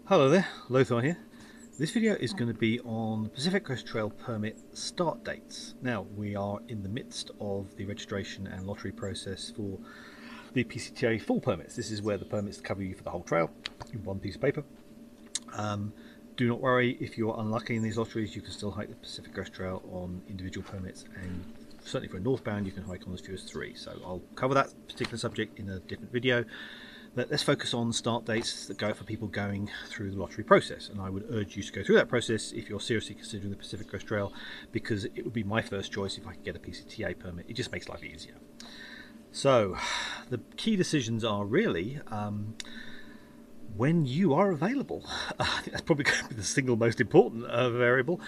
Hello there, Lothar here. This video is going to be on Pacific Crest Trail permit start dates. Now, we are in the midst of the registration and lottery process for the PCTA full permits. This is where the permits cover you for the whole trail in one piece of paper. Do not worry, if you're unlucky in these lotteries, you can still hike the Pacific Crest Trail on individual permits, and certainly for Northbound you can hike on as few as 3. So I'll cover that particular subject in a different video. Let's focus on start dates that go for people going through the lottery process, and I would urge you to go through that process if you're seriously considering the Pacific Crest Trail, because it would be my first choice if I could get a PCTA permit. It just makes life easier. So the key decisions are really when you are available. I think that's probably going to be the single most important variable,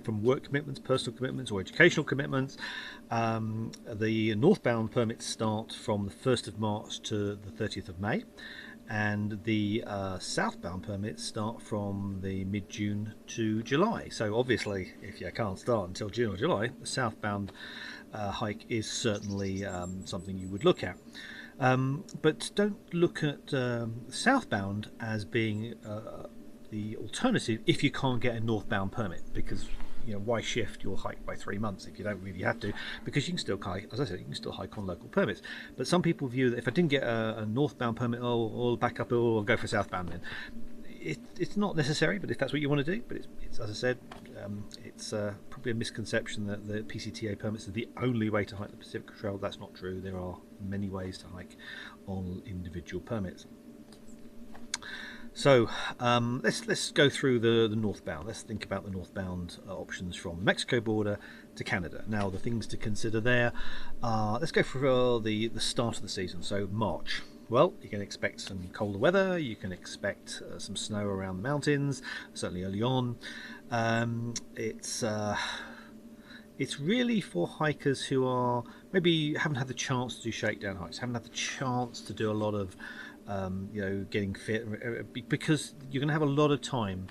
from work commitments, personal commitments, or educational commitments. The Northbound permits start from the 1st of March to the 30th of May, and the Southbound permits start from the mid-June to July. So obviously, if you can't start until June or July, the Southbound hike is certainly something you would look at. But don't look at Southbound as being the alternative if you can't get a Northbound permit, because why shift your hike by 3 months if you don't really have to, because you can still hike, as I said, you can still hike on local permits. But some people view that if I didn't get a Northbound permit, I'll back up, or I'll go for Southbound then. It's not necessary, but if that's what you want to do. But it's as I said, it's probably a misconception that the PCTA permits are the only way to hike the Pacific Trail. That's not true. There are many ways to hike on individual permits. So let's go through the Northbound. Let's think about the Northbound options from the Mexico border to Canada. Now, the things to consider there, let's go for the start of the season, so March. Well, you can expect some colder weather, you can expect some snow around the mountains, certainly early on. It's really for hikers who are maybe haven't had the chance to do shakedown hikes, haven't had the chance to do a lot of getting fit, because you're going to have a lot of time.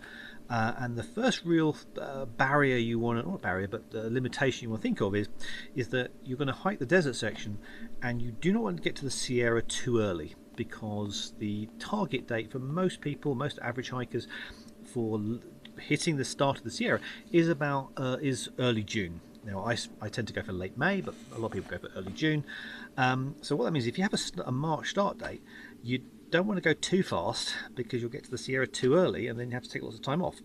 And the first real barrier you want to, not barrier, but the limitation you want to think of is that you're going to hike the desert section, and you do not want to get to the Sierra too early, because the target date for most people, most average hikers, for hitting the start of the Sierra is early June. Now, I tend to go for late May, but a lot of people go for early June. So what that means, if you have a March start date, you don't want to go too fast, because you'll get to the Sierra too early and then you have to take lots of time off.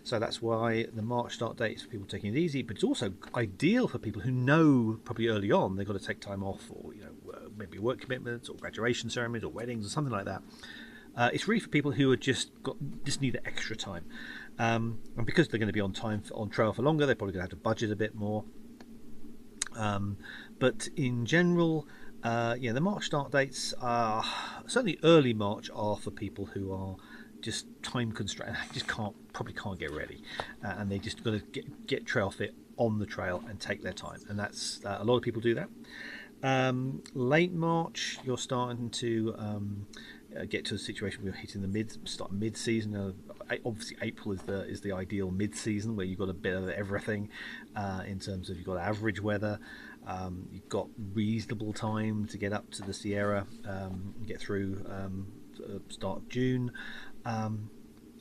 So that's why the March start date is for people taking it easy, but it's also ideal for people who know probably early on they've got to take time off, or maybe work commitments or graduation ceremonies or weddings or something like that. It's really for people who are just need the extra time, and because they're going to be on trail for longer, they're probably going to have to budget a bit more. But in general, the March start dates are certainly early March are for people who are just time constrained, just probably can't get ready, and they just got to get trail fit on the trail and take their time, and that's a lot of people do that. Late March, you're starting to get to a situation where you're hitting the mid-season. Obviously, April is the ideal mid-season, where you've got a bit of everything in terms of you've got average weather, you've got reasonable time to get up to the Sierra, get through start of June.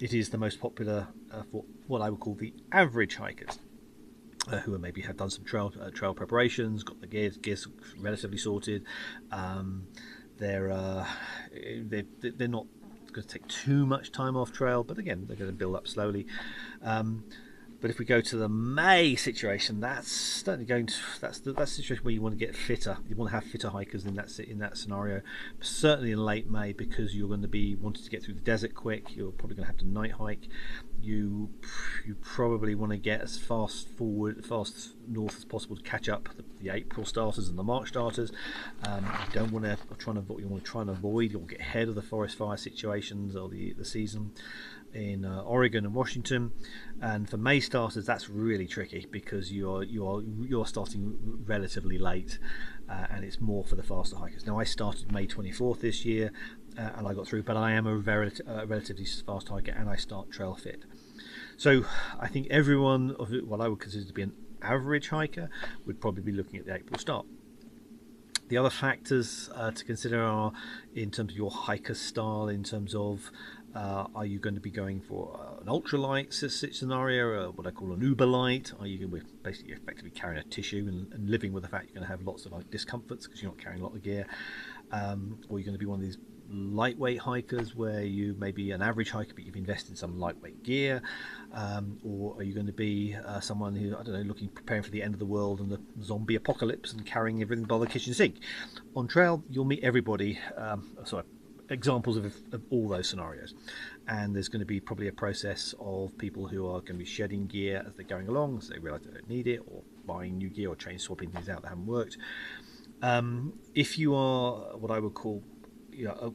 It is the most popular for what I would call the average hikers, who maybe have done some trail preparations, got the gear relatively sorted. They're not going to take too much time off trail, but again, they're going to build up slowly. But if we go to the May situation, that's the situation where you want to get fitter. You want to have fitter hikers in that scenario. Certainly in late May, because you're going to be wanting to get through the desert quick. You're probably going to have to night hike. You probably want to get as fast north as possible to catch up the April starters and the March starters. You don't want to you want to try and avoid or get ahead of the forest fire situations or the season in Oregon and Washington. And for May starters, that's really tricky, because you're starting relatively late, and it's more for the faster hikers. Now, I started May 24th this year, and I got through, but I am a relatively fast hiker, and I start trail fit. So I think everyone of what I would consider to be an average hiker would probably be looking at the April start. The other factors to consider are in terms of your hiker style, in terms of Are you going to be going for an ultralight scenario, what I call an uber light? Are you going to be basically effectively carrying a tissue and living with the fact you're going to have lots of like discomforts because you're not carrying a lot of gear? Or you're going to be one of these lightweight hikers where you may be an average hiker but you've invested in some lightweight gear, or are you going to be someone who, I don't know, preparing for the end of the world and the zombie apocalypse and carrying everything by the kitchen sink? On trail you'll meet everybody, examples of all those scenarios, and there's going to be probably a process of people who are going to be shedding gear as they're going along, so they realise they don't need it, or buying new gear or change swapping things out that haven't worked. If you are what I would call a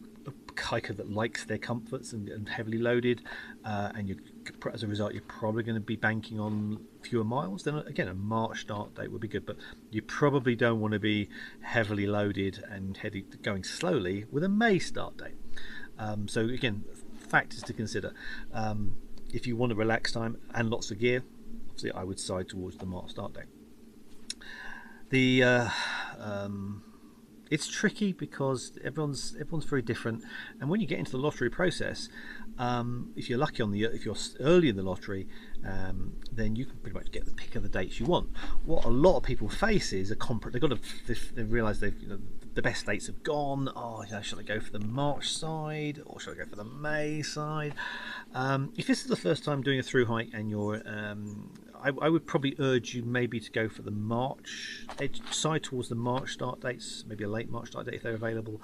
hiker that likes their comforts and heavily loaded, and you, as a result, you're probably going to be banking on fewer miles, then again a March start date would be good. But you probably don't want to be heavily loaded and going slowly with a May start date. So again, factors to consider. If you want a relaxed time and lots of gear, obviously I would side towards the March start date. It's tricky because everyone's very different, and when you get into the lottery process, if you're lucky if you're early in the lottery, then you can pretty much get the pick of the dates you want. What a lot of people face is they realise the best dates have gone. Oh, should I go for the March side or should I go for the May side? If this is the first time doing a through hike and you're I would probably urge you maybe to go for the March side, towards the March start dates, maybe a late March start date if they're available,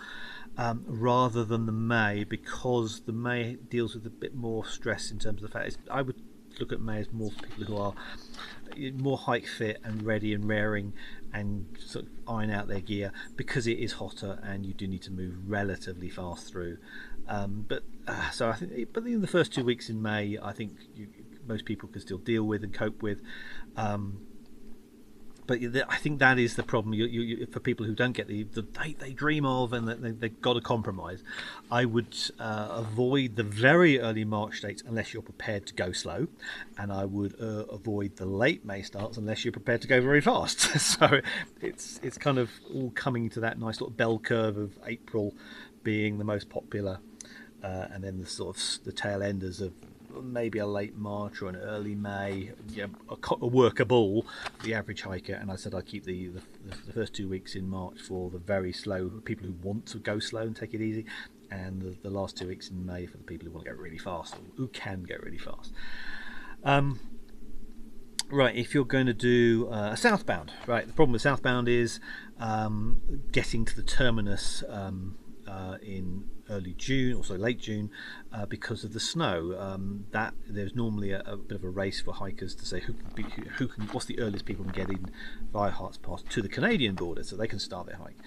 rather than the May, because the May deals with a bit more stress in terms of the fact I would look at May as more for people who are more hike fit and ready and raring and sort of iron out their gear, because it is hotter and you do need to move relatively fast through. So I think, but in the first 2 weeks in May, I think most people can still deal with and cope with. But I think that is the problem. For people who don't get the date they dream of and they've got to compromise, I would avoid the very early March dates unless you're prepared to go slow, and I would avoid the late May starts unless you're prepared to go very fast. So it's kind of all coming to that nice little bell curve of April being the most popular, and then the sort of the tail enders of maybe a late March or an early May, a workable the average hiker. And I said I'd keep the first 2 weeks in March for the very slow people who want to go slow and take it easy, and the last 2 weeks in May for the people who want to go really fast or who can go really fast. Right, if you're going to do a Southbound, right, the problem with Southbound is getting to the terminus in early June, also late June, because of the snow. That there's normally a bit of a race for hikers to say what's the earliest people can get in via Harts Pass to the Canadian border, so they can start their hike.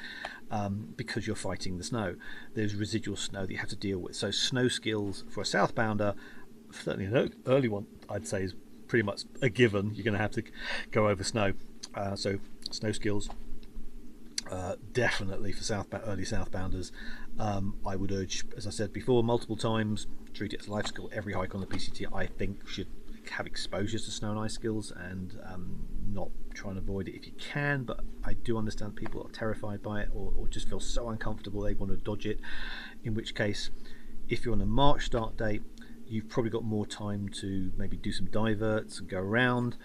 Because you're fighting the snow, there's residual snow that you have to deal with. So snow skills for a Southbounder, certainly an early one, I'd say, is pretty much a given. You're going to have to go over snow. So snow skills. Definitely for early Southbounders, I would urge, as I said before multiple times, treat it as a life skill. Every hike on the PCT, I think, should have exposures to snow and ice skills, and not try and avoid it if you can. But I do understand people are terrified by it, or just feel so uncomfortable they want to dodge it, in which case, if you're on a March start date, you've probably got more time to maybe do some diverts and go around.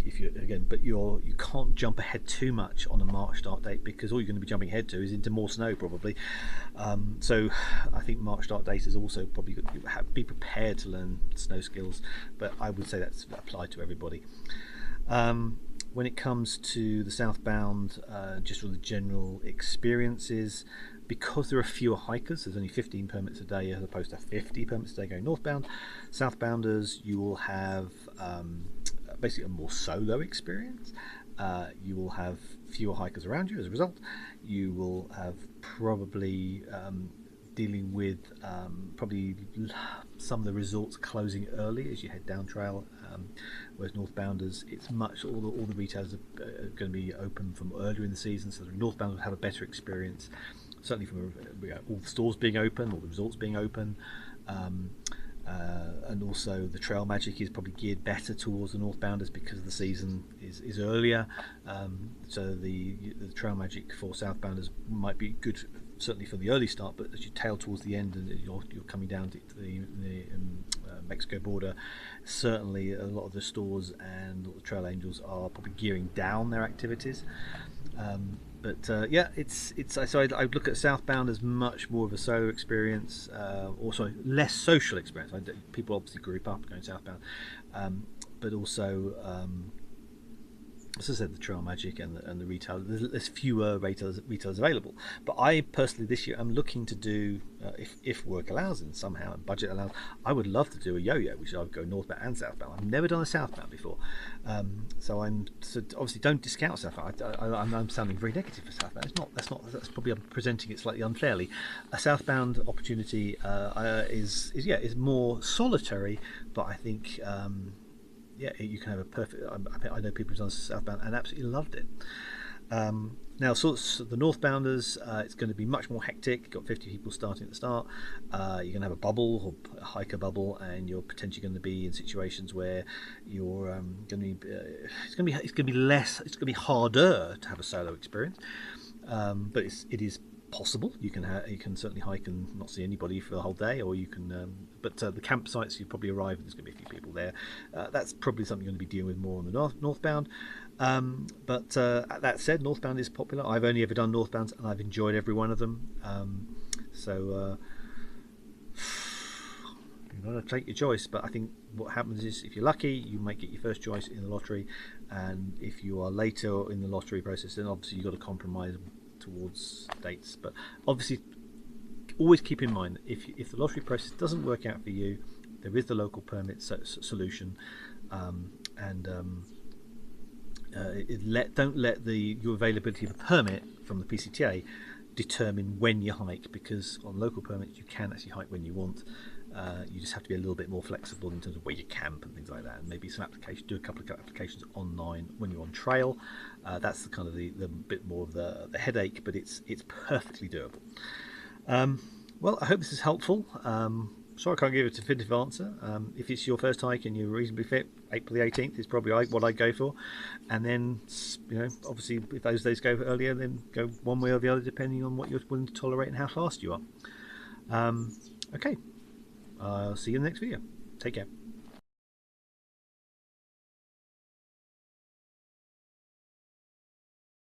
If you again, but you can't jump ahead too much on a March start date, because all you're going to be jumping ahead to is into more snow probably. So I think March start date is also probably good. Be prepared to learn snow skills, but I would say that's applied to everybody. When it comes to the Southbound, just all the general experiences, because there are fewer hikers, there's only 15 permits a day as opposed to 50 permits a day going northbound. Southbounders, you will have basically a more solo experience. You will have fewer hikers around you as a result. You will have probably dealing with probably some of the resorts closing early as you head down trail, whereas northbounders, it's much all the retailers are going to be open from earlier in the season, so the northbounders will have a better experience, certainly from all the stores being open, all the resorts being open, and also the trail magic is probably geared better towards the northbounders because the season is earlier, so the trail magic for southbounders might be good certainly for the early start, but as you tail towards the end and you're coming down to the Mexico border, certainly a lot of the stores and the trail angels are probably gearing down their activities. So I look at Southbound as much more of a solo experience, also less social experience. People obviously group up going Southbound, but also, as I said, the trail magic and the retail. There's fewer retailers available. But I personally this year I'm looking to do, if work allows and somehow and budget allows, I would love to do a yo-yo, which I would go northbound and southbound. I've never done a southbound before, so obviously don't discount southbound. I'm sounding very negative for southbound. That's probably I'm presenting it slightly unfairly. A southbound opportunity is more solitary, but I think. You can have a perfect. I know people who've done Southbound and absolutely loved it. Now, so the Northbounders, it's going to be much more hectic. You've got 50 people starting at the start. You're going to have a bubble or a hiker bubble, and you're potentially going to be in situations where you're going to be. It's going to be less. It's going to be harder to have a solo experience, but it is possible. You can certainly hike and not see anybody for the whole day, or you can. But the campsites, you probably arrive and there's going to be a few people there. That's probably something you're going to be dealing with more on the Northbound. But that said, Northbound is popular. I've only ever done Northbounds and I've enjoyed every one of them. So you've got to take your choice. But I think what happens is, if you're lucky, you might get your first choice in the lottery, and if you are later in the lottery process, then obviously you've got to compromise towards dates. But obviously, always keep in mind, if the lottery process doesn't work out for you, there is the local permit solution, don't let your availability of a permit from the PCTA determine when you hike, because on local permits you can actually hike when you want. You just have to be a little bit more flexible in terms of where you camp and things like that, and maybe do a couple of applications online when you're on trail. That's the kind of the bit more of the headache, but it's perfectly doable. Well, I hope this is helpful. Sorry I can't give a definitive answer. If it's your first hike and you're reasonably fit, April the 18th is probably what I'd go for. And then, obviously, if those days go earlier, then go one way or the other, depending on what you're willing to tolerate and how fast you are. Okay, I'll see you in the next video. Take care.